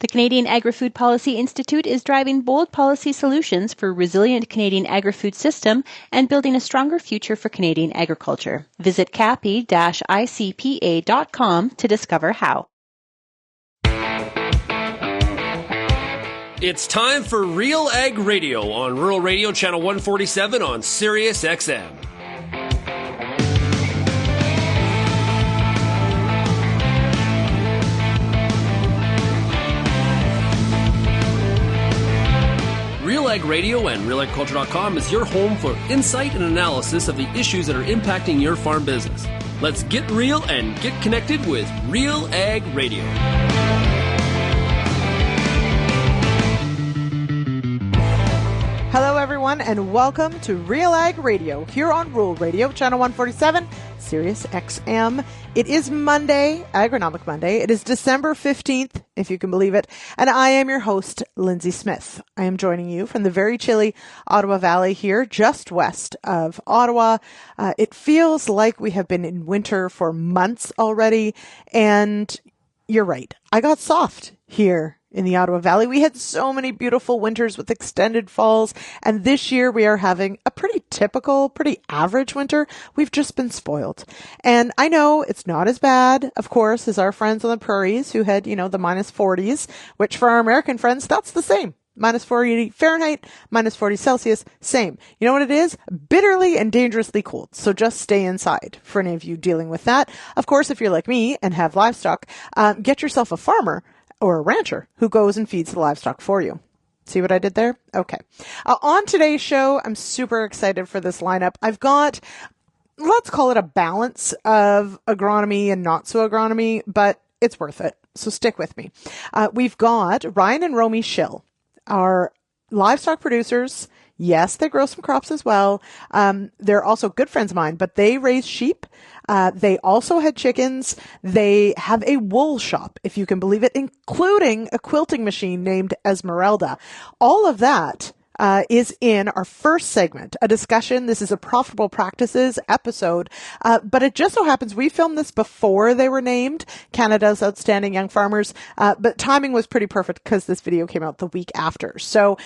The Canadian Agri-Food Policy Institute is driving bold policy solutions for a resilient Canadian agri-food system and building a stronger future for Canadian agriculture. Visit capi-icpa.com to discover how. It's time for RealAg Radio on Rural Radio Channel 147 on Sirius XM. RealAg Radio and RealAgriculture.com is your home for insight and analysis of the issues that are impacting your farm business. Let's get real and get connected with RealAg Radio. Hello, everyone, and welcome to RealAg Radio here on Rural Radio, Channel 147, Sirius XM. It is Monday, Agronomic Monday. It is December 15th, if you can believe it, and I am your host, Lyndsey Smith. I am joining you from the very chilly Ottawa Valley here, just west of Ottawa. It feels like we have been in winter for months already, and you're right. I got soft here in the Ottawa Valley. We had so many beautiful winters with extended falls, and this year we are having a pretty typical, pretty average winter. We've just been spoiled. And I know it's not as bad, of course, as our friends on the prairies who had, the minus 40s, which for our American friends, that's the same. Minus 40 Fahrenheit, minus 40 Celsius, same. You know what it is? Bitterly and dangerously cold. So just stay inside for any of you dealing with that. Of course, if you're like me and have livestock, get yourself a farmer or a rancher who goes and feeds the livestock for you. See what I did there? Okay. On today's show, I'm super excited for this lineup. I've got, let's call it a balance of agronomy and not so agronomy, but it's worth it. So stick with me. We've got Ryan and Romy Schill, our livestock producers. Yes, they grow some crops as well. They're also good friends of mine, but they raise sheep. They also had chickens. They have a wool shop, if you can believe it, including a quilting machine named Esmeralda. All of that is in our first segment, a discussion. This is a profitable practices episode, but it just so happens we filmed this before they were named Canada's Outstanding Young Farmers, but timing was pretty perfect because this video came out the week after. So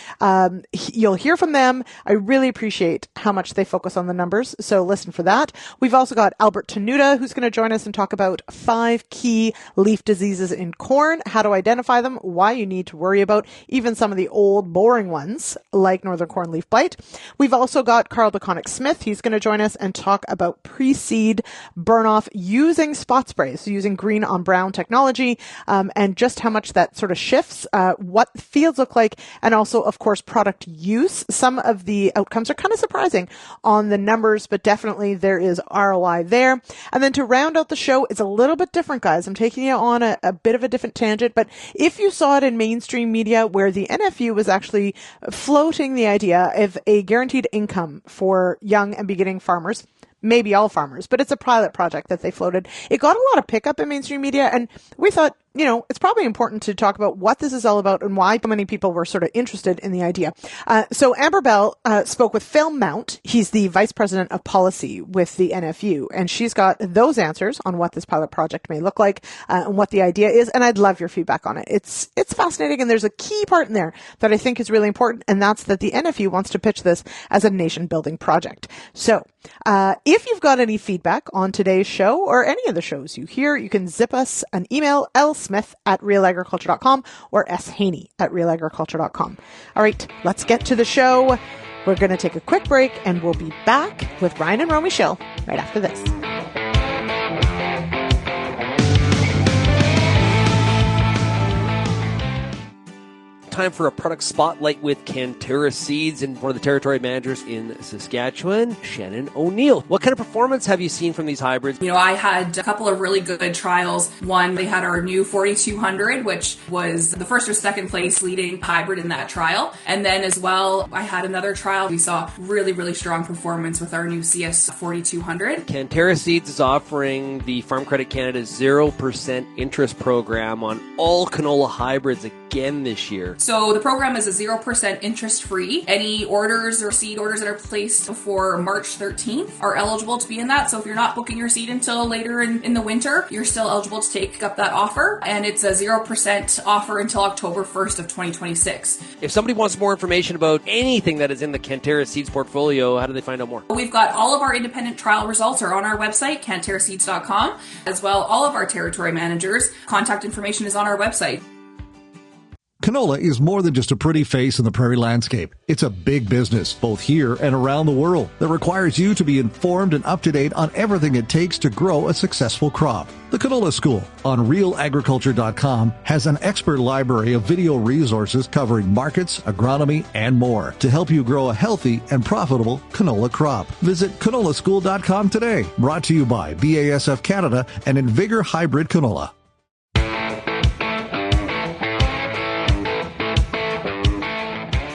you'll hear from them. I really appreciate how much they focus on the numbers, so listen for that. We've also got Albert Tenuta, who's going to join us and talk about 5 key leaf diseases in corn, how to identify them, why you need to worry about even some of the old boring ones, like northern corn leaf blight. We've also got deConinck Smith. He's going to join us and talk about pre-seed burn-off using spot sprays, so using green on brown technology, and just how much that sort of shifts, what fields look like, and also, of course, product use. Some of the outcomes are kind of surprising on the numbers, but definitely there is ROI there. And then to round out the show, it's a little bit different, guys. I'm taking you on a bit of a different tangent, but if you saw it in mainstream media where the NFU was actually floating the idea of a guaranteed income for young and beginning farmers, maybe all farmers, but it's a pilot project that they floated. It got a lot of pickup in mainstream media, and we thought, it's probably important to talk about what this is all about and why so many people were sort of interested in the idea. So Amber Bell spoke with Phil Mount. He's the Vice President of Policy with the NFU, and she's got those answers on what this pilot project may look like and what the idea is, and I'd love your feedback on it. It's fascinating, and there's a key part in there that I think is really important, and that's that the NFU wants to pitch this as a nation-building project. So if you've got any feedback on today's show or any of the shows you hear, you can zip us an email, lsmith@realagriculture.com or shaney@realagriculture.com. All right, let's get to the show. We're going to take a quick break, and we'll be back with Ryan and Romy Schill right after this. Time for a product spotlight with Cantera Seeds and one of the territory managers in Saskatchewan, Shannon O'Neill. What kind of performance have you seen from these hybrids? I had a couple of really good trials. One, they had our new 4200, which was the first or second place leading hybrid in that trial. And then as well, I had another trial. We saw really, really strong performance with our new CS 4200. Cantera Seeds is offering the Farm Credit Canada 0% interest program on all canola hybrids again this year. So the program is a 0% interest free. Any orders or seed orders that are placed before March 13th are eligible to be in that. So if you're not booking your seed until later in the winter, you're still eligible to take up that offer. And it's a 0% offer until October 1st of 2026. If somebody wants more information about anything that is in the Cantera Seeds portfolio, how do they find out more? We've got all of our independent trial results are on our website, canteraseeds.com. As well, all of our territory managers' contact information is on our website. Canola is more than just a pretty face in the prairie landscape. It's a big business, both here and around the world, that requires you to be informed and up to date on everything it takes to grow a successful crop. The Canola School on RealAgriculture.com has an expert library of video resources covering markets, agronomy, and more to help you grow a healthy and profitable canola crop. Visit canolaschool.com today. Brought to you by BASF Canada and Invigor Hybrid Canola.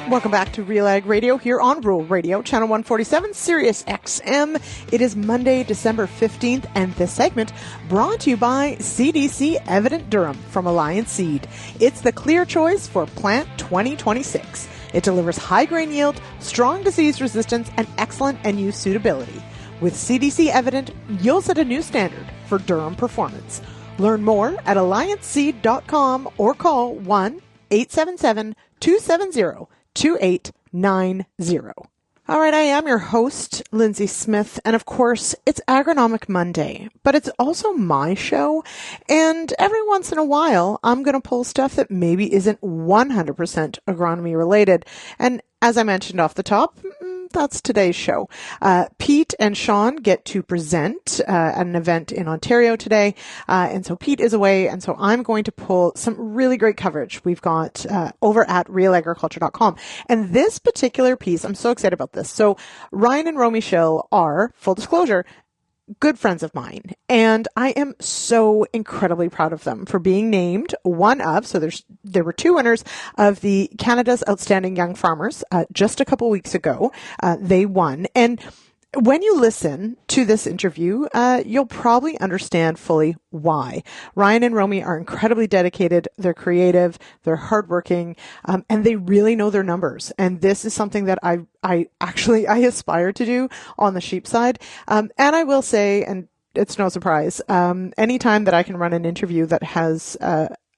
Welcome back to RealAg Radio here on Rural Radio, Channel 147, Sirius XM. It is Monday, December 15th, and this segment brought to you by CDC Evident Durum from Alliance Seed. It's the clear choice for plant 2026. It delivers high grain yield, strong disease resistance, and excellent end-use suitability. With CDC Evident, you'll set a new standard for durum performance. Learn more at allianceseed.com or call 1-877-270-2890. All right, I am your host, Lyndsey Smith, and of course, it's Agronomic Monday, but it's also my show, and every once in a while, I'm going to pull stuff that maybe isn't 100% agronomy related, and as I mentioned off the top, that's today's show. Pete and Sean get to present at an event in Ontario today, and so Pete is away, and so I'm going to pull some really great coverage we've got over at RealAgriculture.com. And this particular piece, I'm so excited about this. So Ryan and Romy Schill are, full disclosure, good friends of mine, and I am so incredibly proud of them for being named one of, so there were two winners of the Canada's Outstanding Young Farmers just a couple weeks ago. They won, and when you listen to this interview, you'll probably understand fully why. Ryan and Romy are incredibly dedicated. They're creative. They're hardworking, and they really know their numbers. And this is something that I aspire to do on the sheep side. And I will say, and it's no surprise, anytime that I can run an interview that has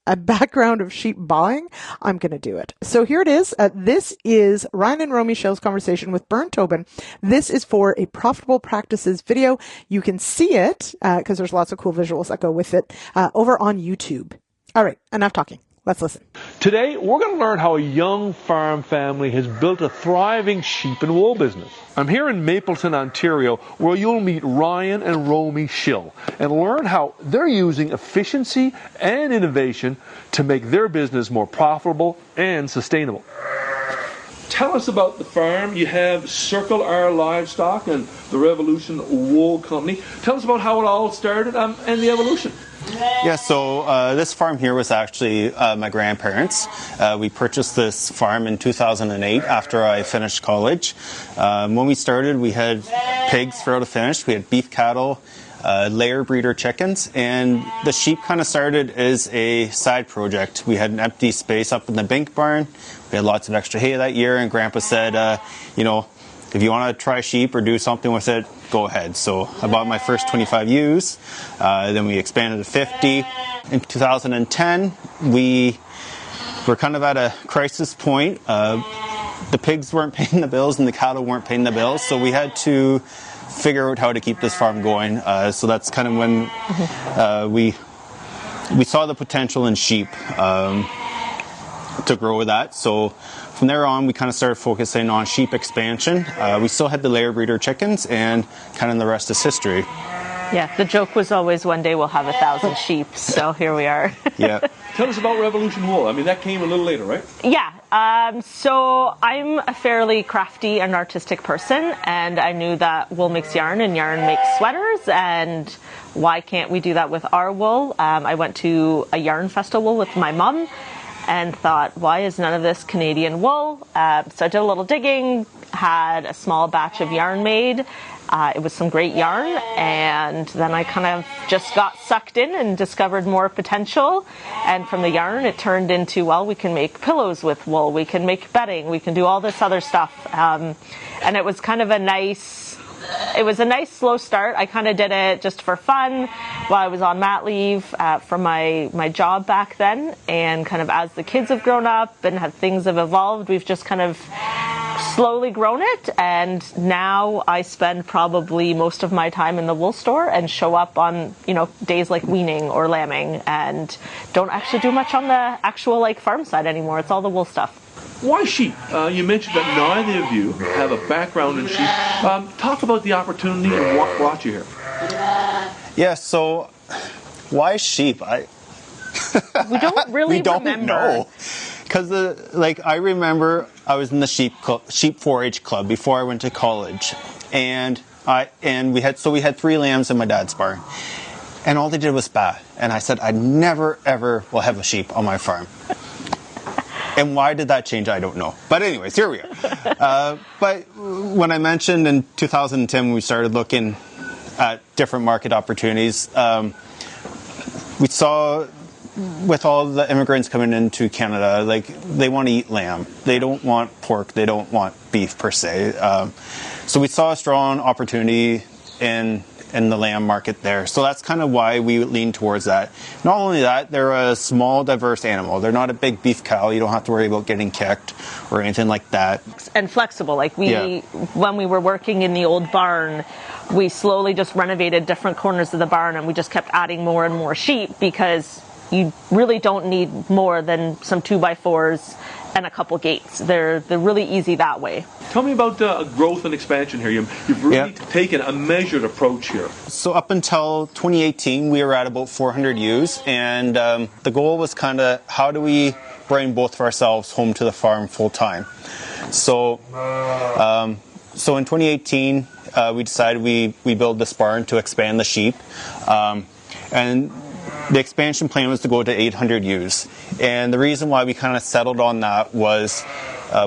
a background of sheep buying, I'm going to do it. So here it is. This is Ryan and Romy Schill's conversation with Bernd Tobin. This is for a Profitable Practices video. You can see it, because there's lots of cool visuals that go with it, over on YouTube. All right, enough talking. Let's listen. Today, we're going to learn how a young farm family has built a thriving sheep and wool business. I'm here in Mapleton, Ontario, where you'll meet Ryan and Romy Schill and learn how they're using efficiency and innovation to make their business more profitable and sustainable. Tell us about the farm. You have Circle R Livestock and the Revolution Wool Company. Tell us about how it all started and the evolution. Yeah, so this farm here was actually my grandparents. We purchased this farm in 2008 after I finished college. When we started, we had pigs throughout to finish. We had beef cattle, layer breeder chickens, and the sheep kind of started as a side project. We had an empty space up in the bink barn. We had lots of extra hay that year, and Grandpa said, if you want to try sheep or do something with it, go ahead. So I bought my first 25 ewes, then we expanded to 50. In 2010, we were kind of at a crisis point. The pigs weren't paying the bills and the cattle weren't paying the bills, so we had to figure out how to keep this farm going. So that's kind of when we saw the potential in sheep to grow with that. So from there on, we kind of started focusing on sheep expansion. We still had the layer breeder chickens, and kind of the rest is history. Yeah, the joke was always one day we'll have 1,000 sheep, so here we are. Yeah. Tell us about Revolution Wool. I mean, that came a little later, right? Yeah. So I'm a fairly crafty and artistic person, and I knew that wool makes yarn and yarn makes sweaters, and why can't we do that with our wool? I went to a yarn festival with my mom and thought, why is none of this Canadian wool? So I did a little digging, had a small batch of yarn made. It was some great yarn, and then I kind of just got sucked in and discovered more potential. And from the yarn, it turned into, well, we can make pillows with wool, we can make bedding, we can do all this other stuff. And it was kind of a nice slow start. I kind of did it just for fun while I was on mat leave from my job back then. And kind of as the kids have grown up and things have evolved, we've just kind of slowly grown it, and now I spend probably most of my time in the wool store and show up on, days like weaning or lambing, and don't actually do much on the actual farm side anymore. It's all the wool stuff. Why sheep? You mentioned that neither of you have a background in sheep. Talk about the opportunity and what brought you here. Yeah, so why sheep? We don't really remember. Know. Because, I remember I was in the sheep 4-H club before I went to college, and we had 3 lambs in my dad's barn, and all they did was spat. And I said, I never ever will have a sheep on my farm. And why did that change? I don't know. But anyways, here we are. But when I mentioned in 2010 when we started looking at different market opportunities, we saw, with all the immigrants coming into Canada, they want to eat lamb. They don't want pork. They don't want beef per se. So we saw a strong opportunity in the lamb market there. So that's kind of why we lean towards that. Not only that, they're a small, diverse animal. They're not a big beef cow. You don't have to worry about getting kicked or anything like that. And flexible. When we were working in the old barn, we slowly just renovated different corners of the barn, and we just kept adding more and more sheep, because you really don't need more than some 2x4s and a couple gates. They're really easy that way. Tell me about growth and expansion here. You've really taken a measured approach here. So up until 2018, we were at about 400 ewes, and the goal was kind of, how do we bring both of ourselves home to the farm full time? So in 2018, we decided we build this barn to expand the sheep, and the expansion plan was to go to 800 ewes. And the reason why we kind of settled on that was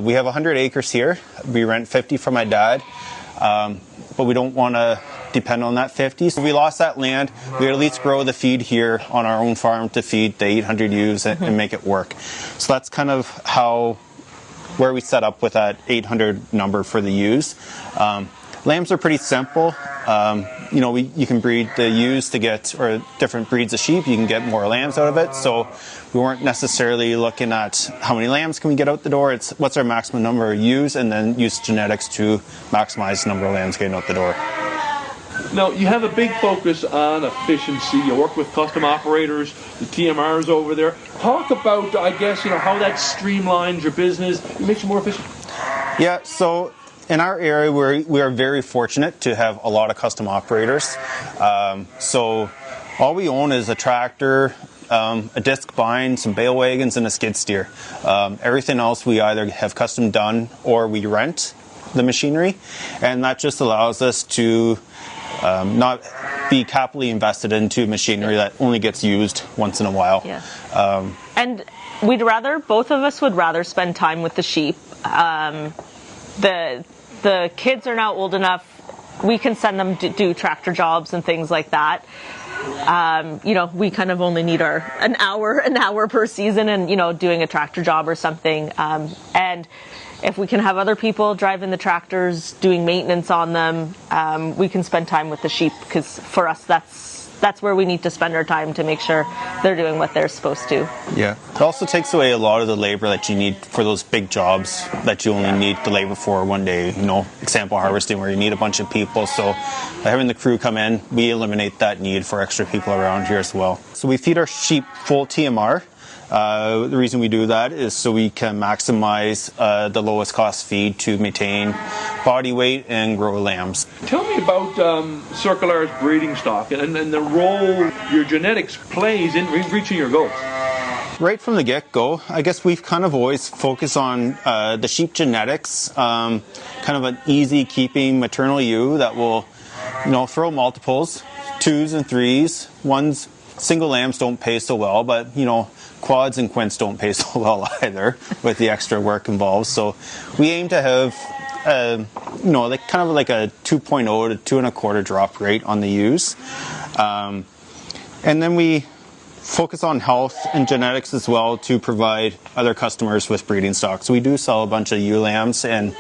we have 100 acres here. We rent 50 from my dad, but we don't want to depend on that 50. So we lost that land. We would at least grow the feed here on our own farm to feed the 800 ewes and make it work. So that's kind of where we set up with that 800 number for the ewes. Lambs are pretty simple. You can breed the ewes or different breeds of sheep. You can get more lambs out of it. So we weren't necessarily looking at how many lambs can we get out the door. It's what's our maximum number of ewes, and then use genetics to maximize the number of lambs getting out the door. Now, you have a big focus on efficiency. You work with custom operators, the TMRs over there. Talk about, how that streamlines your business. It makes you more efficient. Yeah, so in our area, we are very fortunate to have a lot of custom operators. So all we own is a tractor, a disc bind, some bale wagons, and a skid steer. Everything else we either have custom done or we rent the machinery, and that just allows us to not be capitally invested into machinery that only gets used once in a while. Yeah. And both of us would rather spend time with the sheep. The kids are now old enough, we can send them to do tractor jobs and things like that. We kind of only need an hour per season, and doing a tractor job or something. And if we can have other people driving the tractors, doing maintenance on them, we can spend time with the sheep, because for us that's where we need to spend our time to make sure they're doing what they're supposed to. Yeah. It also takes away a lot of the labor that you need for those big jobs that you only need the labor for one day, example harvesting, where you need a bunch of people. So by having the crew come in, we eliminate that need for extra people around here as well. So we feed our sheep full TMR. The reason we do that is so we can maximize the lowest cost feed to maintain body weight and grow lambs. Tell me about Circle R's breeding stock and the role your genetics plays in reaching your goals. Right from the get-go, I guess we've kind of always focused on the sheep genetics, kind of an easy keeping maternal ewe that will, throw multiples, 2s and 3s. Ones, single lambs don't pay so well, but quads and quints don't pay so well either with the extra work involved. So we aim to have like kind of like a 2.0 to 2.25 drop rate on the ewes. And then we focus on health and genetics as well to provide other customers with breeding stock. So we do sell a bunch of ewe lambs and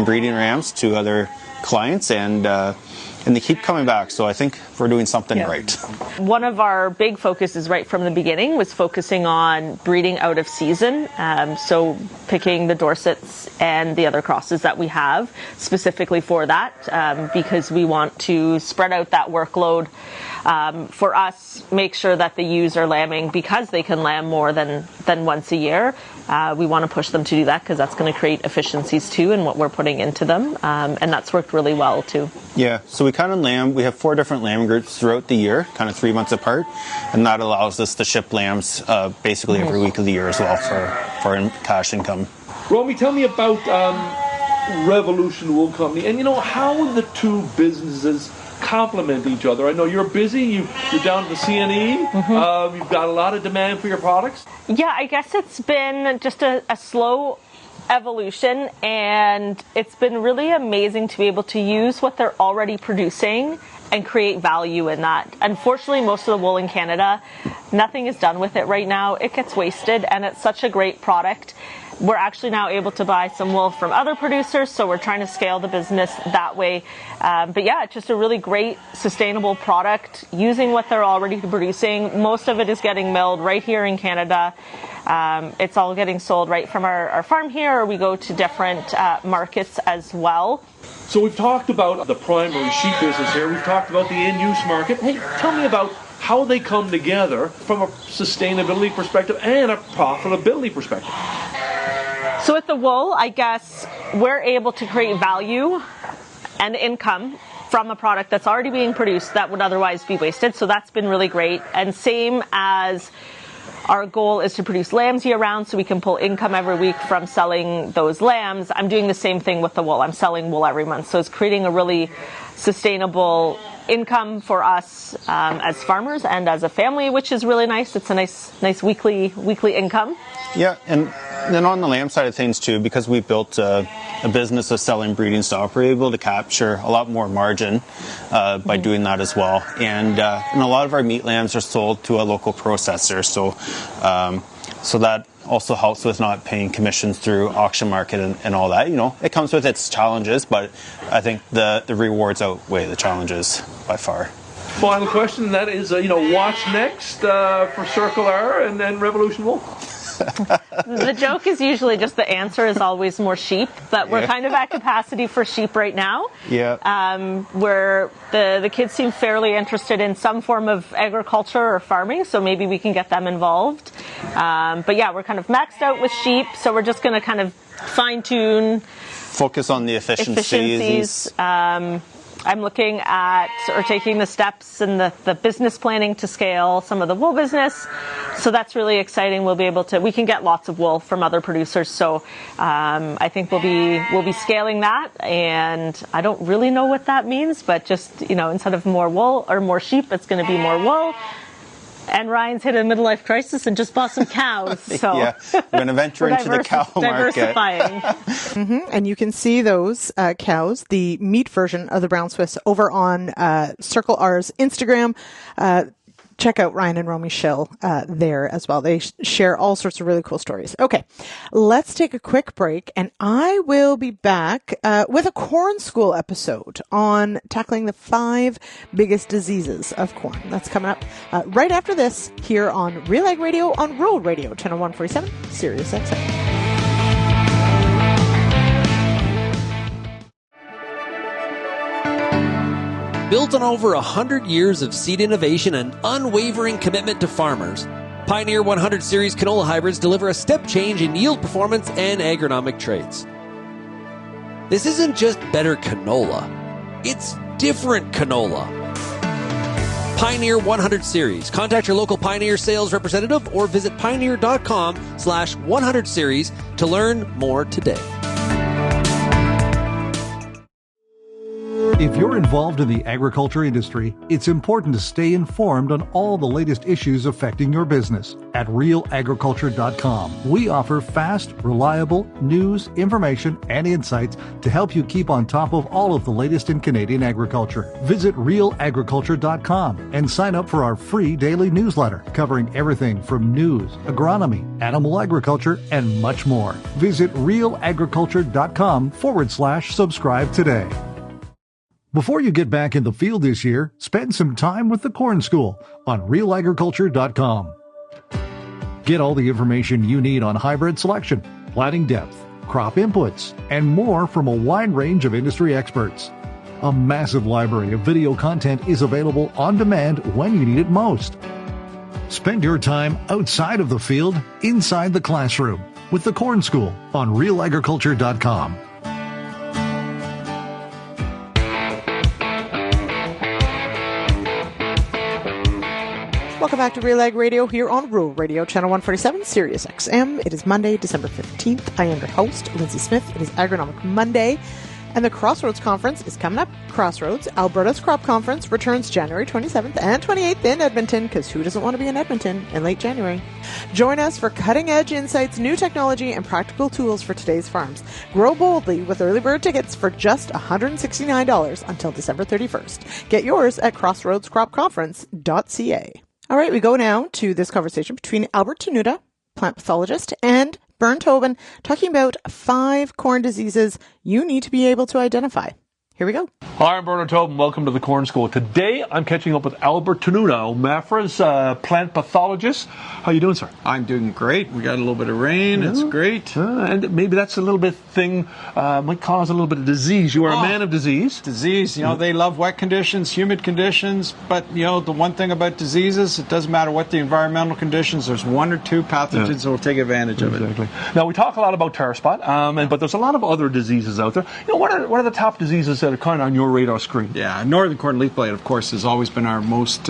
breeding rams to other clients, and they keep coming back. So I think we're doing something right. One of our big focuses right from the beginning was focusing on breeding out of season. So picking the Dorsets and the other crosses that we have specifically for that, because we want to spread out that workload. For us, make sure that the ewes are lambing because they can lamb more than once a year. We want to push them to do that because that's going to create efficiencies too in what we're putting into them, and that's worked really well too. Yeah, so we kind of lamb. We have 4 different lamb groups throughout the year, kind of 3 months apart, and that allows us to ship lambs basically every week of the year as well for cash income. Romy, tell me about Revolution Wool Company, and how the two businesses complement each other. I know you're busy, you're down to the CNE, you've got a lot of demand for your products. Yeah, I guess it's been just a slow evolution, and it's been really amazing to be able to use what they're already producing and create value in that. Unfortunately, most of the wool in Canada, nothing is done with it right now. It gets wasted, and it's such a great product. We're actually now able to buy some wool from other producers, so we're trying to scale the business that way. But yeah, it's just a really great, sustainable product using what they're already producing. Most of it is getting milled right here in Canada. It's all getting sold right from our farm here, or we go to different markets as well. So we've talked about the primary sheep business here. We've talked about the end-use market. Hey, tell me about how they come together from a sustainability perspective and a profitability perspective. So with the wool, I guess we're able to create value and income from a product that's already being produced that would otherwise be wasted. So that's been really great. And same as our goal is to produce lambs year round so we can pull income every week from selling those lambs. I'm doing the same thing with the wool. I'm selling wool every month. So it's creating a really sustainable income for us as farmers and as a family, which is really nice. It's a nice weekly income. Yeah, and then on the lamb side of things too, because we built a business of selling breeding stock, we're able to capture a lot more margin by doing that as well. And a lot of our meat lambs are sold to a local processor, so that also helps with not paying commissions through auction market and all that. It comes with its challenges, but I think the rewards outweigh the challenges by far. Final question, that is, what's next for Circle R and then Revolution Wool? The joke is usually just the answer is always more sheep, but we're kind of at capacity for sheep right now. Yeah. Where the kids seem fairly interested in some form of agriculture or farming, so maybe we can get them involved. But yeah, we're kind of maxed out with sheep, so we're just going to kind of fine-tune. Focus on the efficiencies. I'm looking at or taking the steps in the business planning to scale some of the wool business. So that's really exciting. We can get lots of wool from other producers. So I think we'll be scaling that. And I don't really know what that means, but just, instead of more wool or more sheep, it's going to be more wool. And Ryan's hit a midlife crisis and just bought some cows. So yeah, we're going to venture into the cow market. Diversifying. And you can see those cows, the meat version of the Brown Swiss, over on Circle R's Instagram. Check out Ryan and Romy Schill there as well. They share all sorts of really cool stories. Okay, let's take a quick break, and I will be back with a corn school episode on tackling the 5 biggest diseases of corn. That's coming up right after this here on RealAg Radio on Rural Radio, channel 147, Sirius XM. Built on over 100 years of seed innovation and unwavering commitment to farmers, Pioneer 100 Series canola hybrids deliver a step change in yield performance and agronomic traits. This isn't just better canola, it's different canola. Pioneer 100 Series. Contact your local Pioneer sales representative or visit pioneer.com/100 series to learn more today. If you're involved in the agriculture industry, it's important to stay informed on all the latest issues affecting your business. At RealAgriculture.com, we offer fast, reliable news, information, and insights to help you keep on top of all of the latest in Canadian agriculture. Visit RealAgriculture.com and sign up for our free daily newsletter covering everything from news, agronomy, animal agriculture, and much more. Visit RealAgriculture.com/subscribe today. Before you get back in the field this year, spend some time with the Corn School on RealAgriculture.com. Get all the information you need on hybrid selection, planting depth, crop inputs, and more from a wide range of industry experts. A massive library of video content is available on demand when you need it most. Spend your time outside of the field, inside the classroom, with the Corn School on RealAgriculture.com. Welcome back to RealAg Radio here on Rural Radio, Channel 147, Sirius XM. It is Monday, December 15th. I am your host, Lyndsey Smith. It is Agronomic Monday, and the Crossroads Conference is coming up. Crossroads, Alberta's crop conference, returns January 27th and 28th in Edmonton, because who doesn't want to be in Edmonton in late January? Join us for cutting-edge insights, new technology, and practical tools for today's farms. Grow boldly with early bird tickets for just $169 until December 31st. Get yours at crossroadscropconference.ca. All right, we go now to this conversation between Albert Tenuta, plant pathologist, and Bernd Tobin, talking about 5 corn diseases you need to be able to identify. Here we go. Hi, I'm Bernd Tobin. Welcome to the Corn School. Today, I'm catching up with Albert Tenuta, OMAFA's plant pathologist. How you doing, sir? I'm doing great. We got a little bit of rain. It's great. And maybe that's a little bit thing, might cause a little bit of disease. You are a man of disease. Disease, they love wet conditions, humid conditions, but, the one thing about diseases, it doesn't matter what the environmental conditions, there's 1 or 2 pathogens that will take advantage of it. Now, we talk a lot about tar spot, but there's a lot of other diseases out there. What are the top diseases that are kind of on your radar screen? Yeah, northern corn leaf blight, of course, has always been our most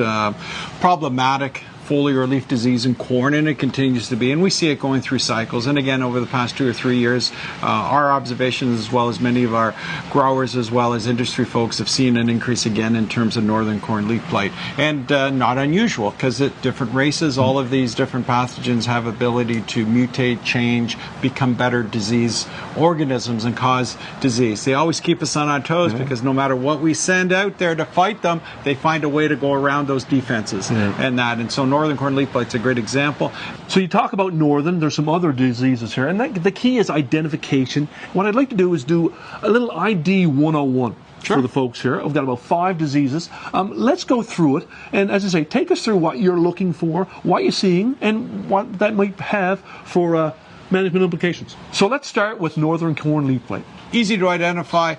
problematic foliar leaf disease in corn, and it continues to be, and we see it going through cycles. And again, over the past 2 or 3 years, our observations, as well as many of our growers, as well as industry folks, have seen an increase again in terms of northern corn leaf blight. And not unusual, because at different races, all of these different pathogens have ability to mutate, change, become better disease organisms and cause disease. They always keep us on our toes, because no matter what we send out there to fight them, they find a way to go around those defenses and so northern corn leaf blight is a great example. So you talk about northern, there's some other diseases here, and the key is identification. What I'd like to do is do a little ID 101 for the folks here. I've got about 5 diseases. Let's go through it, and as I say, take us through what you're looking for, what you're seeing, and what that might have for management implications. So let's start with northern corn leaf blight. Easy to identify.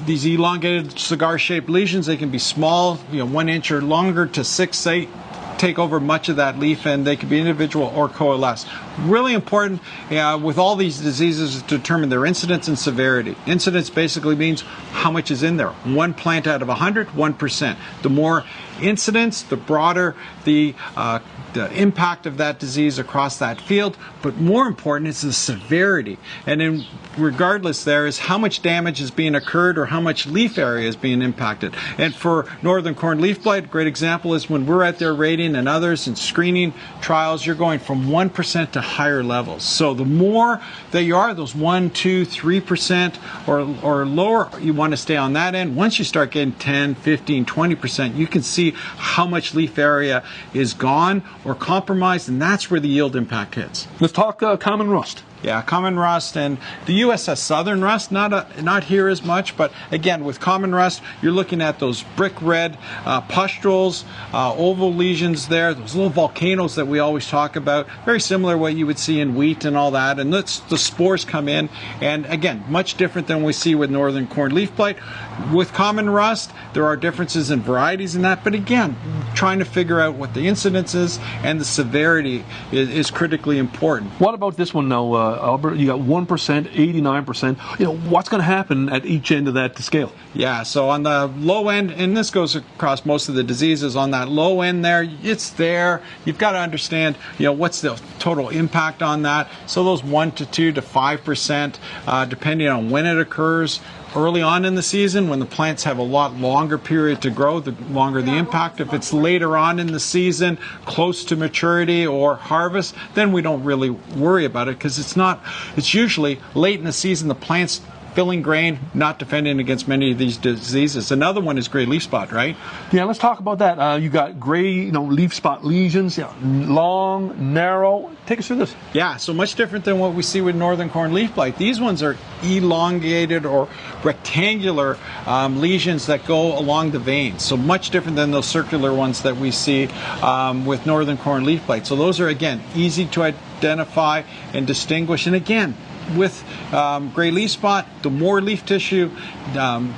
These elongated cigar-shaped lesions, they can be small, 1 inch or longer to 6, 8, take over much of that leaf, and they can be individual or coalesce. Really important with all these diseases to determine their incidence and severity. Incidence basically means how much is in there. 1 plant out of 100, 1%. The more incidence, the broader the impact of that disease across that field, but more important is the severity. And then regardless there is how much damage is being occurred or how much leaf area is being impacted. And for northern corn leaf blight, a great example is when we're out there rating and others and screening trials, you're going from 1% to higher levels. So the more that you are, those 1, 2, 3% or lower, you want to stay on that end. Once you start getting 10, 15, 20%, you can see how much leaf area is gone or compromised, and that's where the yield impact hits. Let's talk common rust. Yeah, common rust, and the U.S. has southern rust, not here as much, but again, with common rust, you're looking at those brick red pustules, oval lesions there, those little volcanoes that we always talk about, very similar to what you would see in wheat and all that, and the spores come in, and again, much different than we see with northern corn leaf blight. With common rust, there are differences in varieties in that, but again, trying to figure out what the incidence is and the severity is critically important. What about this one now, Albert? You got 1%, 89%. What's going to happen at each end of that scale? Yeah, so on the low end, and this goes across most of the diseases, on that low end there, it's there. You've got to understand, what's the total impact on that. So those 1 to 2 to 5%, depending on when it occurs, early on in the season when the plants have a lot longer period to grow, the longer the impact. If it's later on in the season, close to maturity or harvest, then we don't really worry about it because it's usually late in the season, the plants filling grain, not defending against many of these diseases. Another one is gray leaf spot, right? Yeah, let's talk about that. You got gray, leaf spot lesions, long, narrow. Take us through this. Yeah, so much different than what we see with northern corn leaf blight. These ones are elongated or rectangular lesions that go along the veins. So much different than those circular ones that we see with northern corn leaf blight. So those are, again, easy to identify and distinguish. And again, with gray leaf spot, the more leaf tissue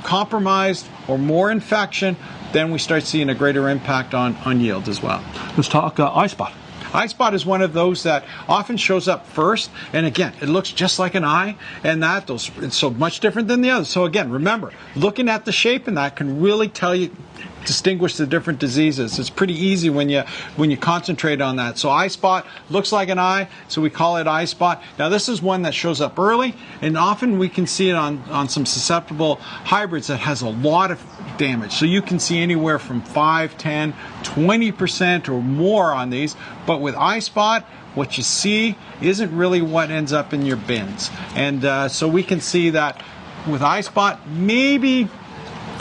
compromised or more infection, then we start seeing a greater impact on yield as well. Let's talk eye spot. Eye spot is one of those that often shows up first, and again, it looks just like an eye, and it's so much different than the others. So again, remember, looking at the shape in that can really distinguish the different diseases. It's pretty easy when you concentrate on that. So eye spot looks like an eye, so we call it eye spot. Now this is one that shows up early, and often we can see it on some susceptible hybrids that has a lot of damage. So you can see anywhere from 5, 10, 20% or more on these. But with eye spot, what you see isn't really what ends up in your bins. And so we can see that with eye spot, maybe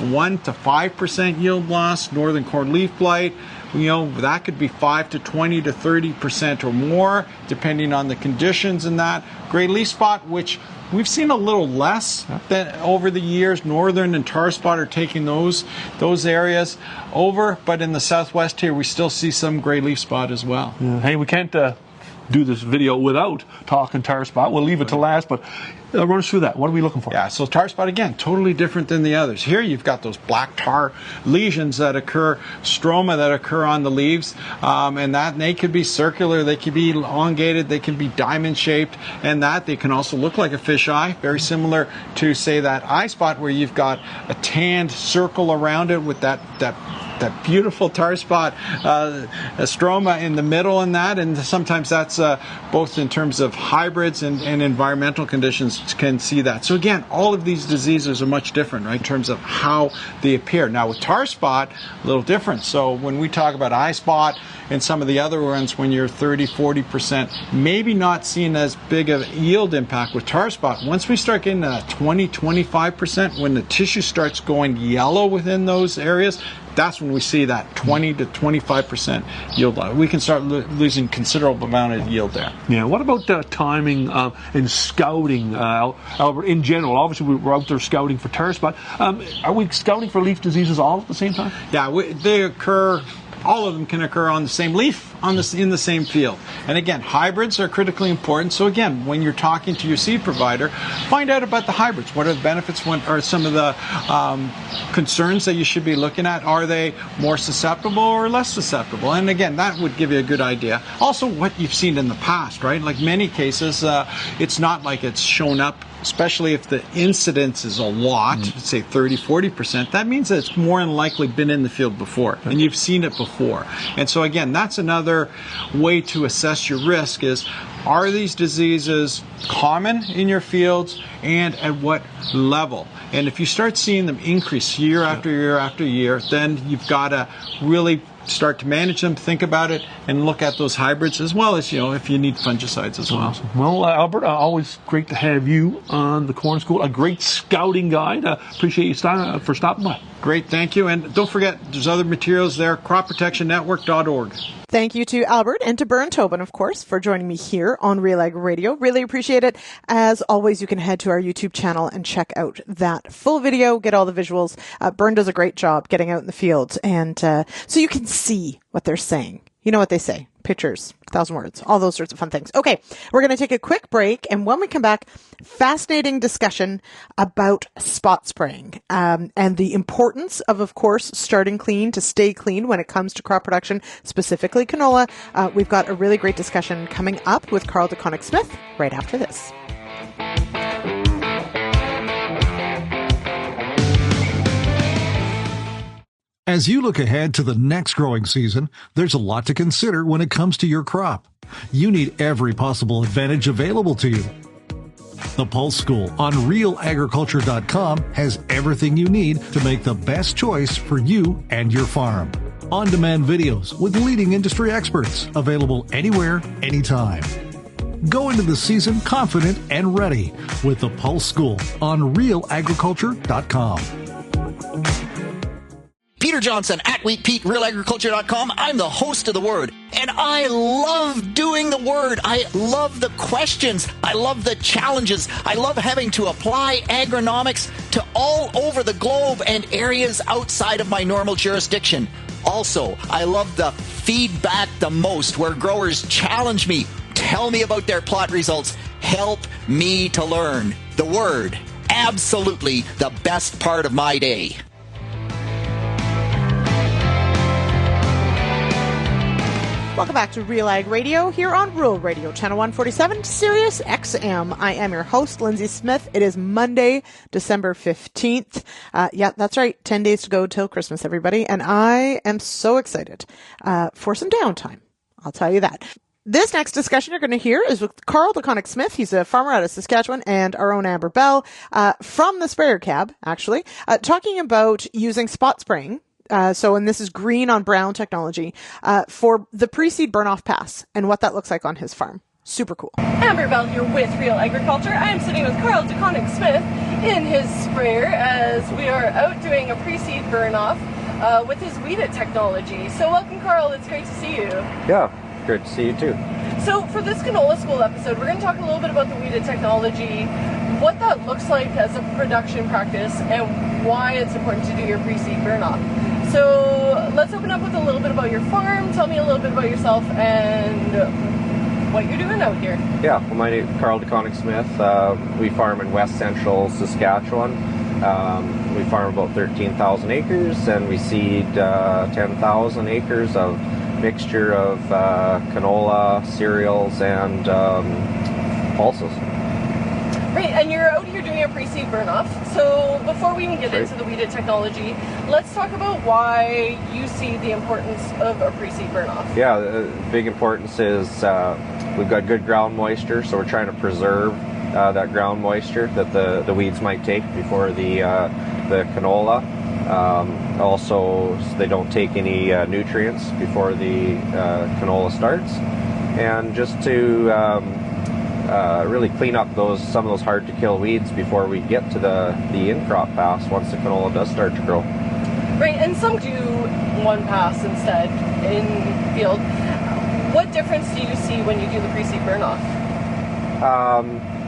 1 to 5% yield loss. Northern corn leaf blight, that could be 5 to 20 to 30% or more, depending on the conditions in that. Gray leaf spot, which we've seen a little less than over the years. Northern and tar spot are taking those areas over, but in the southwest here, we still see some gray leaf spot as well. Yeah. Hey, we can't do this video without talking tar spot. We'll leave it to last, but run us through that. What are we looking for? Yeah, so tar spot, again, totally different than the others. Here you've got those black tar lesions that occur, stroma that occur on the leaves, and they could be circular, they could be elongated, they can be diamond shaped, and that they can also look like a fish eye, very similar to, say, that eye spot where you've got a tanned circle around it with that beautiful tar spot, a stroma in the middle in that, and sometimes that's both in terms of hybrids and environmental conditions can see that. So again, all of these diseases are much different, right, in terms of how they appear. Now with tar spot, a little different. So when we talk about eye spot and some of the other ones, when you're 30, 40%, maybe not seeing as big of yield impact with tar spot. Once we start getting to 20, 25%, when the tissue starts going yellow within those areas, that's when we see that 20 to 25% yield loss. We can start losing considerable amount of yield there. Yeah. What about timing and scouting, Albert, in general? Obviously, we're out there scouting for tar spot. Are we scouting for leaf diseases all at the same time? Yeah, they occur. All of them can occur on the same leaf in the same field. And again, hybrids are critically important. So again, when you're talking to your seed provider, find out about the hybrids. What are the benefits? What are some of the concerns that you should be looking at? Are they more susceptible or less susceptible? And again, that would give you a good idea. Also, what you've seen in the past, right? Like many cases, it's not like it's shown up, especially if the incidence is a lot, say 30, 40%, that means that it's more than likely been in the field before, and you've seen it before. And so again, that's another way to assess your risk is, are these diseases common in your fields and at what level? And if you start seeing them increase year after year after year, then you've got to really start to manage them, think about it, and look at those hybrids as well as, if you need fungicides as well. Awesome. Well, Albert, always great to have you on the Corn School, a great scouting guide. Appreciate you for stopping by. Great, thank you. And don't forget, there's other materials there, cropprotectionnetwork.org. Thank you to Albert and to Bern Tobin, of course, for joining me here on RealAg Radio. Really appreciate it. As always, you can head to our YouTube channel and check out that full video, get all the visuals. Bern does a great job getting out in the fields, and so you can see what they're saying. You know what they say. Pictures, 1,000 words, all those sorts of fun things. Okay, we're going to take a quick break, and when we come back, fascinating discussion about spot spraying and the importance of course, starting clean to stay clean when it comes to crop production, specifically canola. We've got a really great discussion coming up with deConinck Smith right after this. As you look ahead to the next growing season, there's a lot to consider when it comes to your crop. You need every possible advantage available to you. The Pulse School on RealAgriculture.com has everything you need to make the best choice for you and your farm. On-demand videos with leading industry experts, available anywhere, anytime. Go into the season confident and ready with the Pulse School on RealAgriculture.com. Peter Johnson at WheatPete, RealAgriculture.com. I'm the host of The Word, and I love doing The Word. I love the questions. I love the challenges. I love having to apply agronomics to all over the globe and areas outside of my normal jurisdiction. Also, I love the feedback the most, where growers challenge me, tell me about their plot results, help me to learn. The Word, absolutely the best part of my day. Welcome back to RealAg Radio here on Rural Radio, Channel 147, Sirius XM. I am your host, Lyndsey Smith. It is Monday, December 15th. Yeah, that's right. 10 days to go till Christmas, everybody. And I am so excited for some downtime. I'll tell you that. This next discussion you're going to hear is with Carl deConinck Smith. He's a farmer out of Saskatchewan, and our own Amber Bell from the sprayer cab, actually, talking about using spot spraying. And this is green on brown technology, for the pre-seed burn-off pass and what that looks like on his farm. Super cool. Amber Bell here with Real Agriculture. I am sitting with Carl deConinck Smith in his sprayer as we are out doing a pre-seed burn-off with his weeded technology. So welcome, Carl. It's great to see you. Yeah, great to see you too. So for this canola school episode, we're going to talk a little bit about the weeded technology, what that looks like as a production practice, and why it's important to do your pre-seed burn-off. So let's open up with a little bit about your farm. Tell me a little bit about yourself and what you're doing out here. Yeah, well, my name is Carl deConinck Smith. We farm in west central Saskatchewan. We farm about 13,000 acres, and we seed 10,000 acres of mixture of canola, cereals, and pulses. Right, and you're out here doing a pre-seed burn-off. So before we even get into the weeded technology, let's talk about why you see the importance of a pre-seed burn-off. Yeah, the big importance is we've got good ground moisture, so we're trying to preserve that ground moisture that the weeds might take before the canola. Also, so they don't take any nutrients before the canola starts, and just to really clean up some of those hard to kill weeds before we get to the in-crop pass once the canola does start to grow. Right, and some do one pass instead in field. What difference do you see when you do the pre-seed burn-off?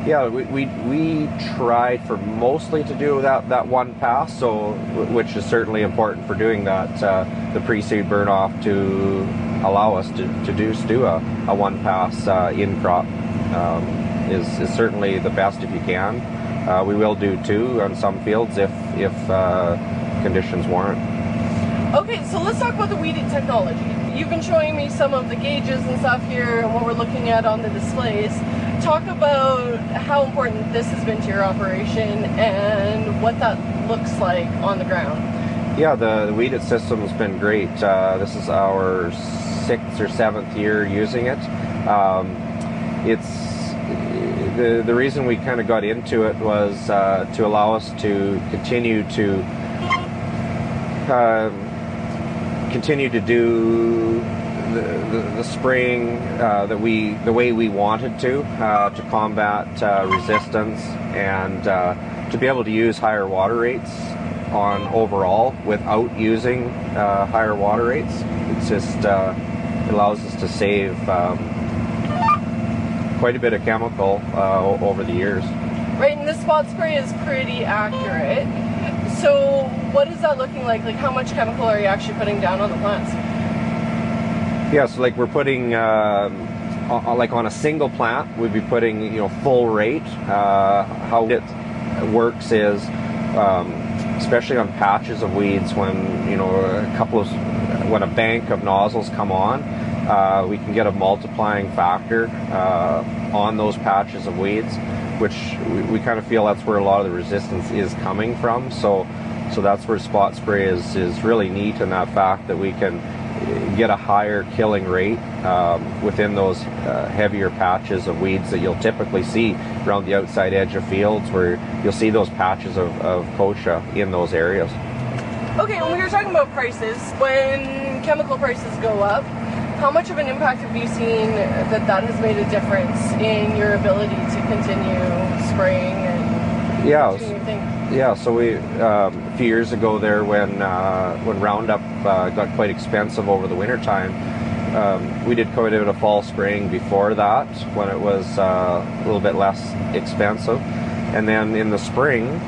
Yeah, we tried for mostly to do that one pass, which is certainly important for doing that the pre-seed burn-off to allow us to do a one pass in-crop. Is certainly the best if you can. We will do two on some fields if conditions warrant. Okay, so let's talk about the weeded technology. You've been showing me some of the gauges and stuff here and what we're looking at on the displays. Talk about how important this has been to your operation and what that looks like on the ground. Yeah, the weeded system has been great. This is our 6th or 7th year using it. It's the reason we kind of got into it was to allow us to continue to do the spraying the way we wanted to combat resistance, and to be able to use higher water rates on overall without using higher water rates. It's just it allows us to save quite a bit of chemical over the years. Right, and the spot spray is pretty accurate. So what is that looking like? Like, how much chemical are you actually putting down on the plants? Yeah, so like we're putting, like on a single plant, we'd be putting, full rate. How it works is, especially on patches of weeds, when, when a bank of nozzles come on, we can get a multiplying factor on those patches of weeds, which we kind of feel that's where a lot of the resistance is coming from. So that's where spot spray is really neat in that fact that we can, get a higher killing rate within those heavier patches of weeds that you'll typically see around the outside edge of fields, where you'll see those patches of kochia in those areas. Okay, when we were talking about prices, when chemical prices go up, how much of an impact have you seen that has made a difference in your ability to continue spraying and doing your thing? Yeah, so we a few years ago there, when Roundup got quite expensive over the winter time, we did quite a bit of fall spraying before that, when it was a little bit less expensive, and then in the spring,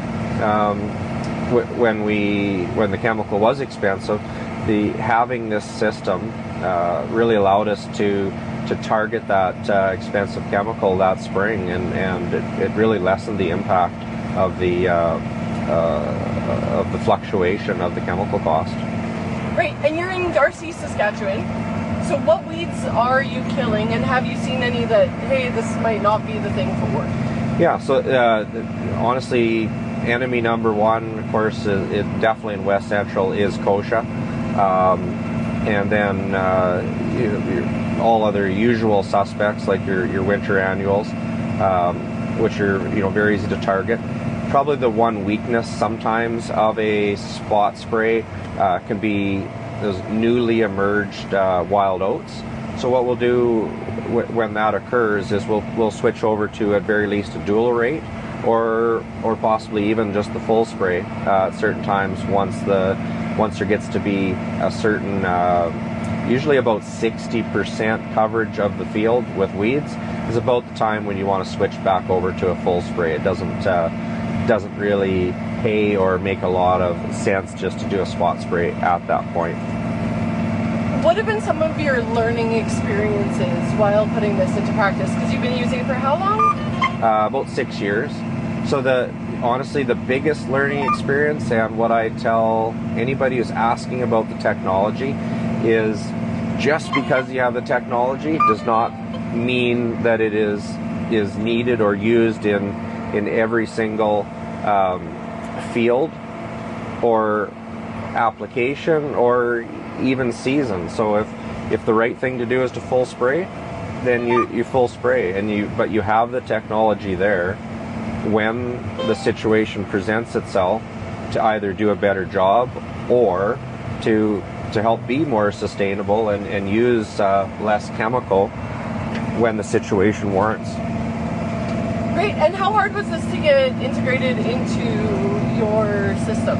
when the chemical was expensive, having this system really allowed us to target that expensive chemical that spring, and it really lessened the impact of the fluctuation of the chemical cost. Right, and you're in Darcy, Saskatchewan. So what weeds are you killing, and have you seen any that, hey, this might not be the thing for work? Yeah, so honestly, enemy number one, of course, is definitely in West Central, is kochia. And then all other usual suspects like your winter annuals, which are very easy to target. Probably the one weakness sometimes of a spot spray can be those newly emerged wild oats. So what we'll do when that occurs is we'll switch over to at very least a dual rate, or possibly even just the full spray at certain times once there gets to be a certain, usually about 60% coverage of the field with weeds is about the time when you want to switch back over to a full spray. It doesn't really pay or make a lot of sense just to do a spot spray at that point. What have been some of your learning experiences while putting this into practice? Because you've been using it for how long? About 6 years. So honestly, the biggest learning experience, and what I tell anybody who's asking about the technology, is just because you have the technology does not mean that it is needed or used in every single field or application or even season. So if the right thing to do is to full spray, then you full spray, but you have the technology there when the situation presents itself to either do a better job or to help be more sustainable and use less chemical when the situation warrants. Great. And how hard was this to get integrated into your system?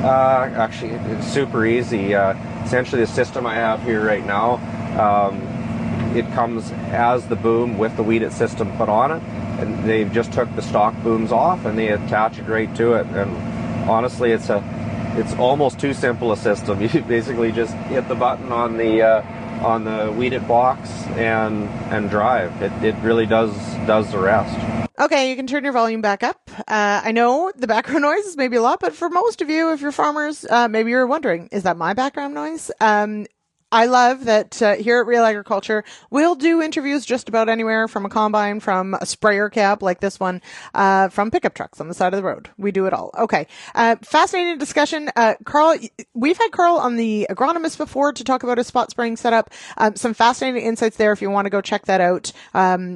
Actually, it's super easy. Essentially, the system I have here right now, it comes as the boom with the weed-it system put on it, and they've just took the stock booms off and they attach it right to it. And honestly, it's almost too simple a system. You basically just hit the button on the weed-it box and drive. It really does the rest. Okay, you can turn your volume back up. I know the background noise is maybe a lot, but for most of you, if you're farmers, maybe you're wondering, is that my background noise? I love that here at Real Agriculture, we'll do interviews just about anywhere, from a combine, from a sprayer cab like this one, from pickup trucks on the side of the road. We do it all. Okay. Fascinating discussion. Carl, we've had Carl on the Agronomist before to talk about his spot spraying setup. Some fascinating insights there. If you want to go check that out,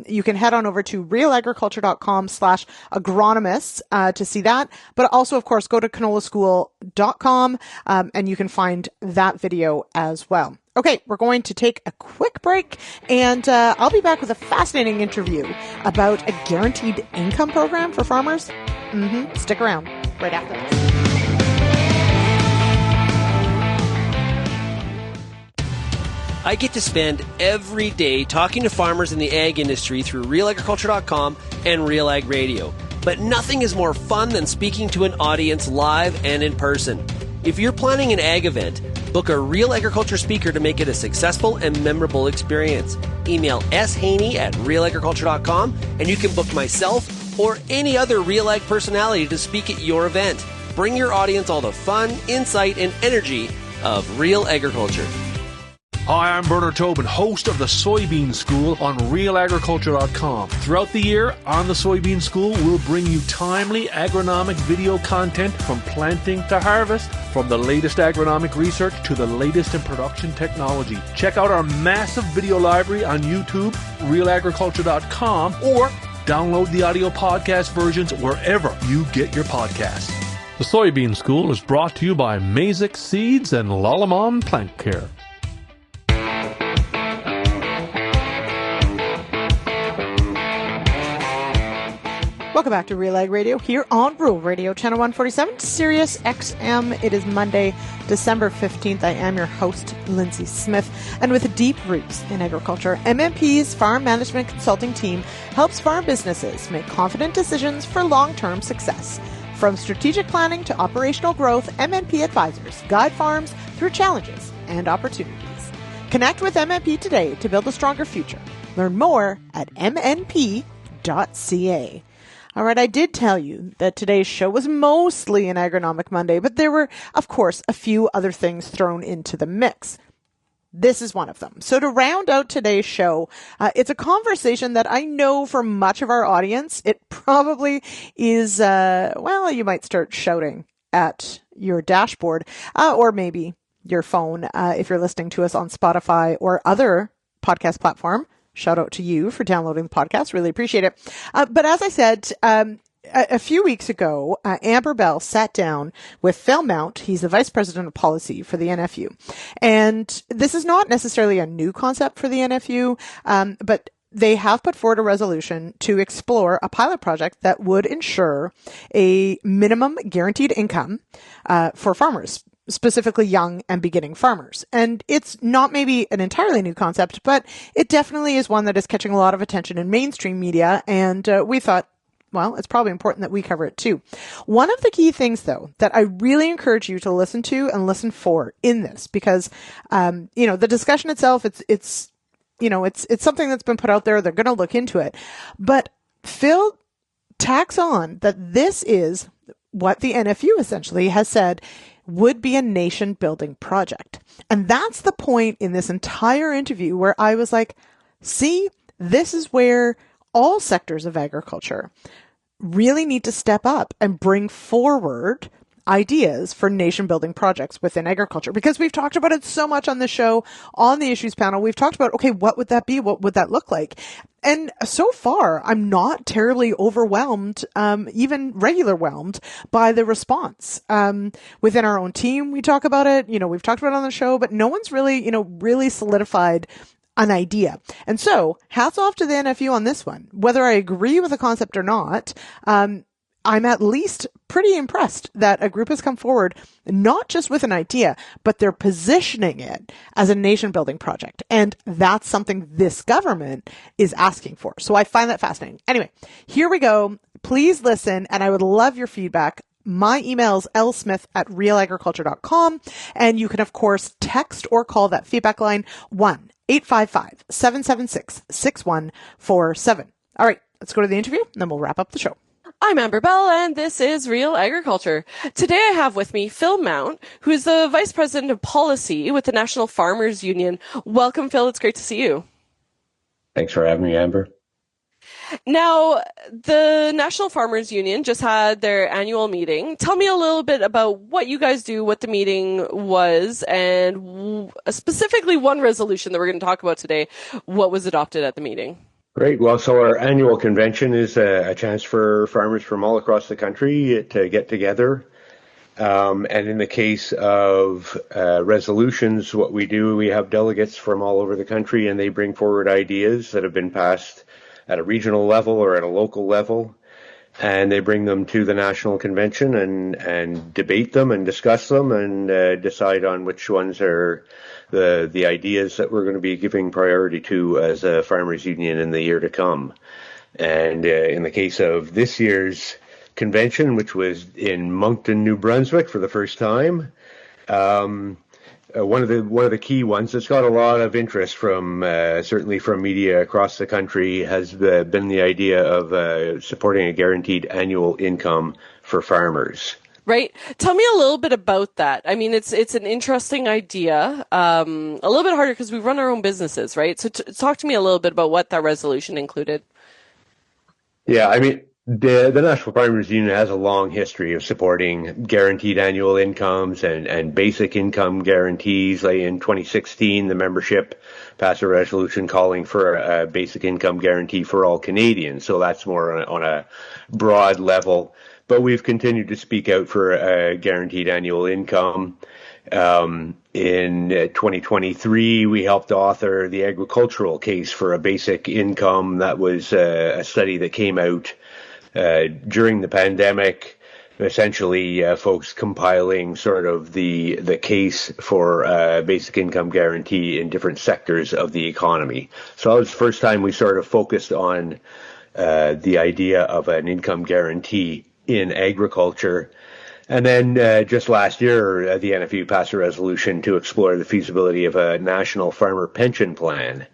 you can head on over to realagriculture.com/agronomists to see that. But also, of course, go to canolaschool.com and you can find that video as well. Okay, we're going to take a quick break, and I'll be back with a fascinating interview about a guaranteed income program for farmers. Stick around right after this. I get to spend every day talking to farmers in the ag industry through RealAgriculture.com and RealAg Radio. But nothing is more fun than speaking to an audience live and in person. If you're planning an ag event, book a Real Agriculture speaker to make it a successful and memorable experience. Email shaney@realagriculture.com and you can book myself or any other Real Ag personality to speak at your event. Bring your audience all the fun, insight, and energy of Real Agriculture. Hi, I'm Bernard Tobin, host of the Soybean School on RealAgriculture.com. Throughout the year, on the Soybean School, we'll bring you timely agronomic video content from planting to harvest, from the latest agronomic research to the latest in production technology. Check out our massive video library on YouTube, RealAgriculture.com, or download the audio podcast versions wherever you get your podcasts. The Soybean School is brought to you by Mazik Seeds and Lalamon Plant Care. Welcome back to RealAg Radio here on Rural Radio, Channel 147, Sirius XM. It is Monday, December 15th. I am your host, Lyndsey Smith. And with deep roots in agriculture, MMP's Farm Management Consulting team helps farm businesses make confident decisions for long-term success. From strategic planning to operational growth, MMP advisors guide farms through challenges and opportunities. Connect with MMP today to build a stronger future. Learn more at mmp.ca. All right, I did tell you that today's show was mostly an Agronomic Monday, but there were, of course, a few other things thrown into the mix. This is one of them. So to round out today's show, it's a conversation that I know for much of our audience, it probably is, you might start shouting at your dashboard, or maybe your phone, if you're listening to us on Spotify or other podcast platform. Shout out to you for downloading the podcast. Really appreciate it. But as I said, a few weeks ago, Amber Bell sat down with Phil Mount. He's the Vice President of Policy for the NFU. And this is not necessarily a new concept for the NFU, but they have put forward a resolution to explore a pilot project that would ensure a minimum guaranteed income for farmers, specifically young and beginning farmers. And it's not maybe an entirely new concept, but it definitely is one that is catching a lot of attention in mainstream media. And we thought, well, it's probably important that we cover it too. One of the key things, though, that I really encourage you to listen to and listen for in this, because, the discussion itself, it's something that's been put out there. They're going to look into it. But Phil tacks on that this is what the NFU essentially has said would be a nation building project. And that's the point in this entire interview where I was like, see, this is where all sectors of agriculture really need to step up and bring forward ideas for nation building projects within agriculture, because we've talked about it so much on the show, on the issues panel. We've talked about, okay, what would that be? What would that look like? And so far, I'm not terribly overwhelmed, even regular whelmed by the response. Within our own team, we talk about it, we've talked about it on the show, but no one's really, really solidified an idea. And so hats off to the NFU on this one. Whether I agree with the concept or not, I'm at least pretty impressed that a group has come forward, not just with an idea, but they're positioning it as a nation building project. And that's something this government is asking for. So I find that fascinating. Anyway, here we go. Please listen. And I would love your feedback. My email is lsmith@realagriculture.com. And you can, of course, text or call that feedback line 1-855-776-6147. All right, let's go to the interview and then we'll wrap up the show. I'm Amber Bell, and this is Real Agriculture. Today I have with me Phil Mount, who is the Vice President of Policy with the National Farmers Union. Welcome, Phil. It's great to see you. Thanks for having me, Amber. Now, the National Farmers Union just had their annual meeting. Tell me a little bit about what you guys do, what the meeting was, and specifically one resolution that we're going to talk about today. What was adopted at the meeting? Great. Well, so our annual convention is a chance for farmers from all across the country to get together. And in the case of resolutions, what we do, we have delegates from all over the country, and they bring forward ideas that have been passed at a regional level or at a local level. And they bring them to the national convention and debate them and discuss them and decide on which ones are the ideas that we're going to be giving priority to as a farmers union in the year to come. And in the case of this year's convention, which was in Moncton, New Brunswick for the first time, one of the key ones that's got a lot of interest from certainly from media across the country has been the idea of supporting a guaranteed annual income for farmers. Right. Tell me a little bit about that. I mean, it's an interesting idea. A little bit harder because we run our own businesses, right? So talk to me a little bit about what that resolution included. Yeah, I mean, the National Farmers Union has a long history of supporting guaranteed annual incomes and basic income guarantees. Like in 2016, the membership passed a resolution calling for a basic income guarantee for all Canadians. So that's more on a broad level. But we've continued to speak out for a guaranteed annual income. In 2023, we helped author the agricultural case for a basic income. That was a study that came out during the pandemic, essentially folks compiling sort of the case for a basic income guarantee in different sectors of the economy. So that was the first time we sort of focused on the idea of an income guarantee in agriculture. And then just last year, the NFU passed a resolution to explore the feasibility of a national farmer pension plan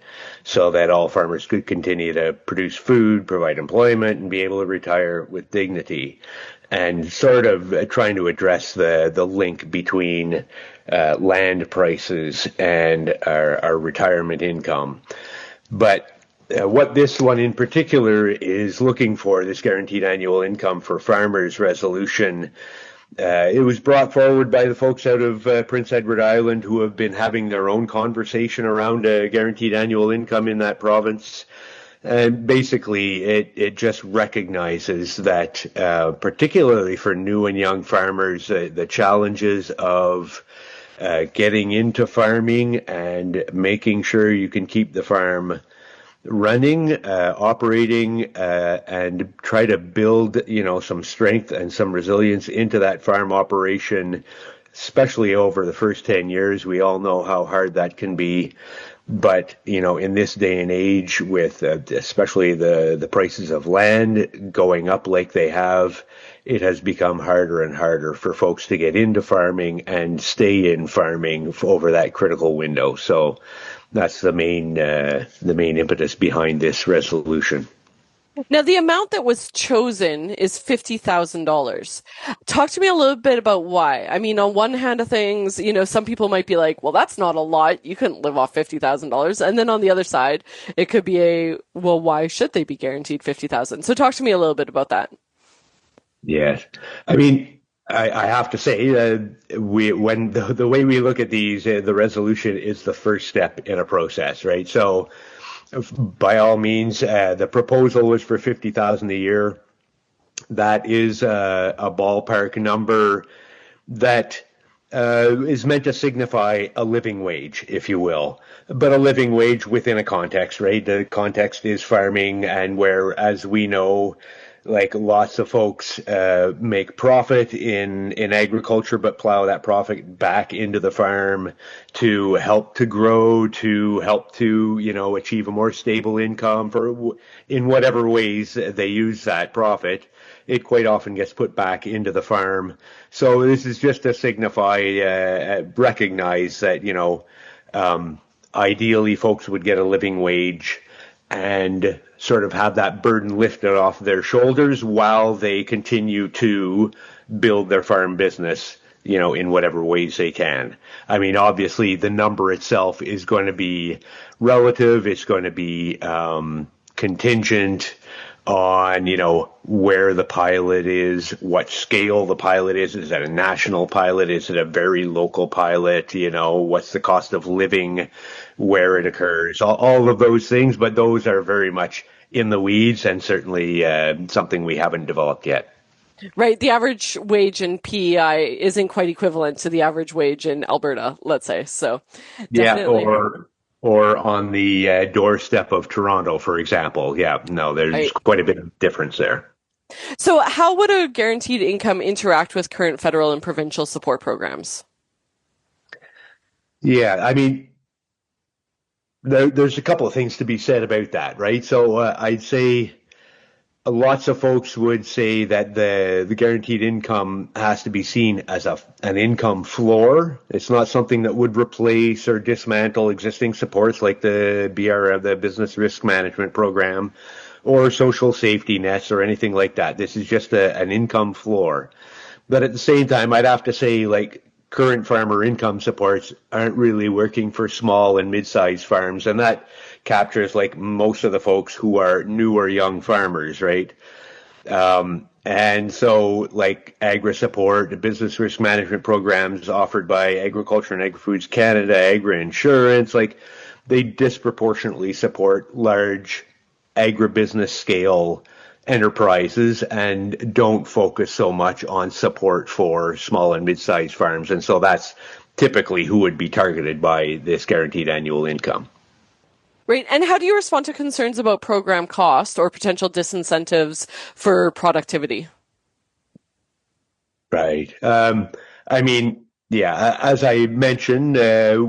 so that all farmers could continue to produce food, provide employment, and be able to retire with dignity. And sort of trying to address the link between land prices and our retirement income. But what this one in particular is looking for, this guaranteed annual income for farmers resolution, it was brought forward by the folks out of Prince Edward Island who have been having their own conversation around a guaranteed annual income in that province. And basically, it just recognizes that, particularly for new and young farmers, the challenges of getting into farming and making sure you can keep the farm running, operating, and try to build, some strength and some resilience into that farm operation, especially over the first 10 years. We all know how hard that can be. But, in this day and age with especially the prices of land going up like they have, it has become harder and harder for folks to get into farming and stay in farming over that critical window. So that's the main impetus behind this resolution. Now, the amount that was chosen is $50,000. Talk to me a little bit about why. I mean, on one hand of things, some people might be like, well, that's not a lot. You couldn't live off $50,000. And then on the other side, it could be well, why should they be guaranteed $50,000? So talk to me a little bit about that. Yes. I mean, I have to say, the way we look at these, the resolution is the first step in a process, right? So, by all means, the proposal was for $50,000 a year. That is a ballpark number that is meant to signify a living wage, if you will, but a living wage within a context, right? The context is farming, and where, as we know, like lots of folks make profit in agriculture, but plow that profit back into the farm to help to grow, to help to, achieve a more stable income in whatever ways they use that profit. It quite often gets put back into the farm. So this is just to signify, recognize that, ideally folks would get a living wage and sort of have that burden lifted off their shoulders while they continue to build their farm business, in whatever ways they can. I mean, obviously, the number itself is going to be relative. It's going to be contingent on, where the pilot is, what scale the pilot is. Is that a national pilot? Is it a very local pilot? What's the cost of living where it occurs? All of those things, but those are very much in the weeds and certainly something we haven't developed yet. Right. The average wage in PEI isn't quite equivalent to the average wage in Alberta, let's say. So definitely. Yeah, or on the doorstep of Toronto, for example. Yeah, no, there's quite a bit of difference there. So how would a guaranteed income interact with current federal and provincial support programs? Yeah, I mean, there's a couple of things to be said about that, right? So I'd say lots of folks would say that the guaranteed income has to be seen as an income floor. It's not something that would replace or dismantle existing supports like the BRF, the Business Risk Management Program, or social safety nets or anything like that. This is just an income floor. But at the same time, I'd have to say, like, current farmer income supports aren't really working for small and mid-sized farms, and that captures like most of the folks who are new or young farmers, right? And so like agri-support, the business risk management programs offered by Agriculture and Agri-Foods Canada, agri-insurance, like they disproportionately support large agribusiness scale enterprises and don't focus so much on support for small and mid-sized farms. And so that's typically who would be targeted by this guaranteed annual income. Right. And how do you respond to concerns about program cost or potential disincentives for productivity? Right. I mean, yeah, as I mentioned,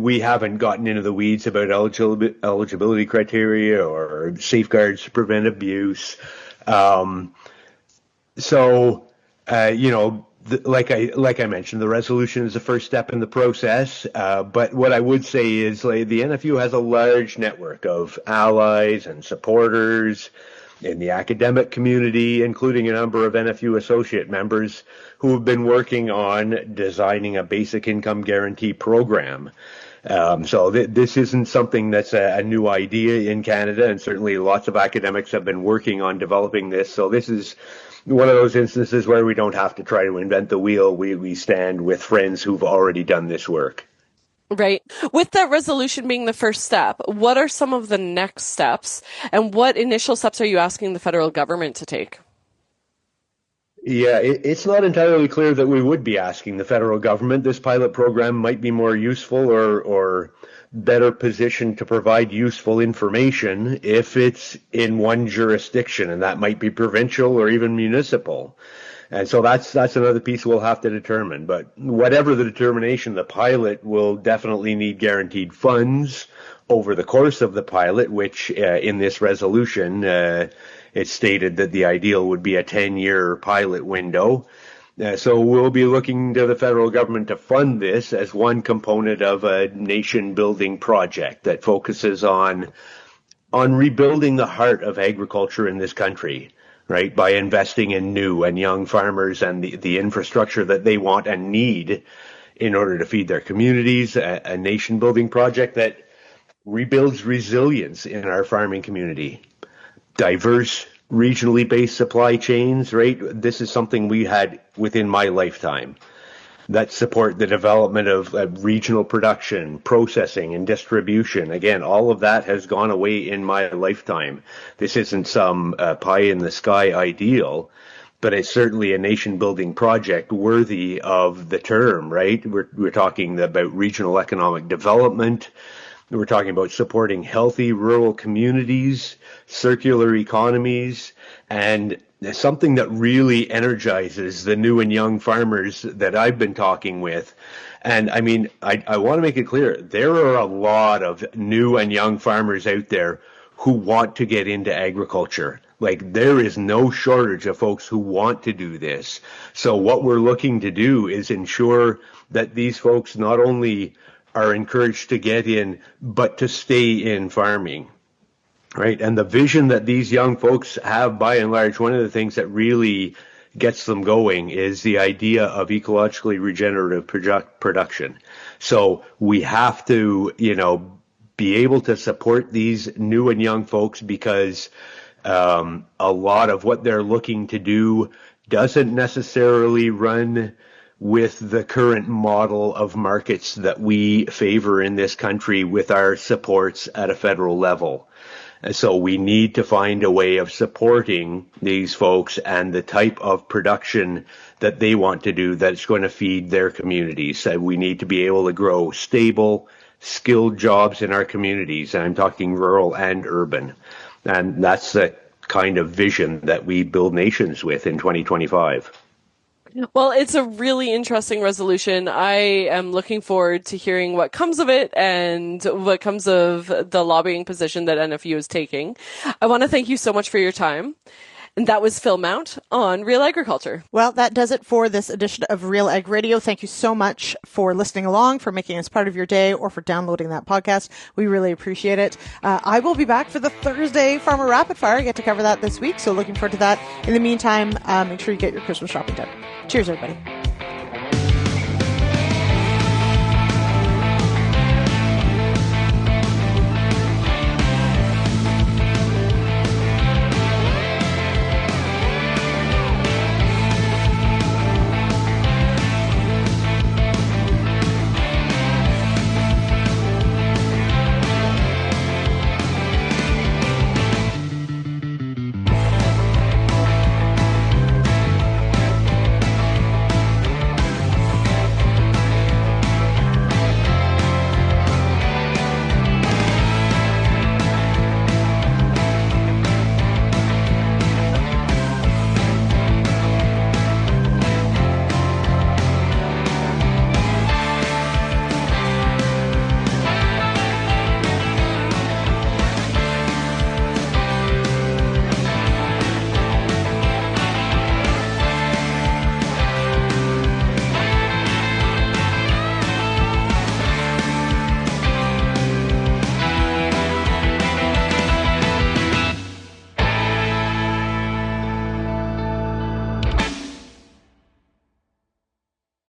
we haven't gotten into the weeds about eligibility criteria or safeguards to prevent abuse. Like I mentioned, the resolution is the first step in the process. But what I would say is like, the NFU has a large network of allies and supporters in the academic community, including a number of NFU associate members who have been working on designing a basic income guarantee program. This isn't something that's a new idea in Canada, and certainly lots of academics have been working on developing this. So this is one of those instances where we don't have to try to invent the wheel. We stand with friends who've already done this work. Right. With that resolution being the first step, what are some of the next steps, and what initial steps are you asking the federal government to take? Yeah, it's not entirely clear that we would be asking the federal government. This pilot program might be more useful or better positioned to provide useful information if it's in one jurisdiction, and that might be provincial or even municipal. And so that's another piece we'll have to determine. But whatever the determination, the pilot will definitely need guaranteed funds over the course of the pilot, which in this resolution, it's stated that the ideal would be a 10-year pilot window. So we'll be looking to the federal government to fund this as one component of a nation-building project that focuses on rebuilding the heart of agriculture in this country, right, by investing in new and young farmers and the infrastructure that they want and need in order to feed their communities, a nation-building project that rebuilds resilience in our farming community. Diverse, regionally based supply chains, right? This is something we had within my lifetime that support the development of regional production, processing, and distribution. Again, all of that has gone away in my lifetime. This isn't some pie-in-the-sky ideal, but it's certainly a nation-building project worthy of the term, right? We're talking about regional economic development. We're talking about supporting healthy rural communities, circular economies, and something that really energizes the new and young farmers that I've been talking with. And I mean, I want to make it clear, there are a lot of new and young farmers out there who want to get into agriculture. Like, there is no shortage of folks who want to do this. So what we're looking to do is ensure that these folks not only are encouraged to get in, but to stay in farming, right? And the vision that these young folks have, by and large, one of the things that really gets them going is the idea of ecologically regenerative production. So we have to, be able to support these new and young folks because a lot of what they're looking to do doesn't necessarily run with the current model of markets that we favor in this country with our supports at a federal level. And so we need to find a way of supporting these folks and the type of production that they want to do that's going to feed their communities. So we need to be able to grow stable, skilled jobs in our communities. And I'm talking rural and urban. And that's the kind of vision that we build nations with in 2025. Well, it's a really interesting resolution. I am looking forward to hearing what comes of it and what comes of the lobbying position that NFU is taking. I want to thank you so much for your time. And that was Phil Mount on Real Agriculture. Well, that does it for this edition of RealAg Radio. Thank you so much for listening along, for making us part of your day, or for downloading that podcast. We really appreciate it. I will be back for the Thursday Farmer Rapid Fire. I get to cover that this week, so looking forward to that. In the meantime, make sure you get your Christmas shopping done. Cheers, everybody.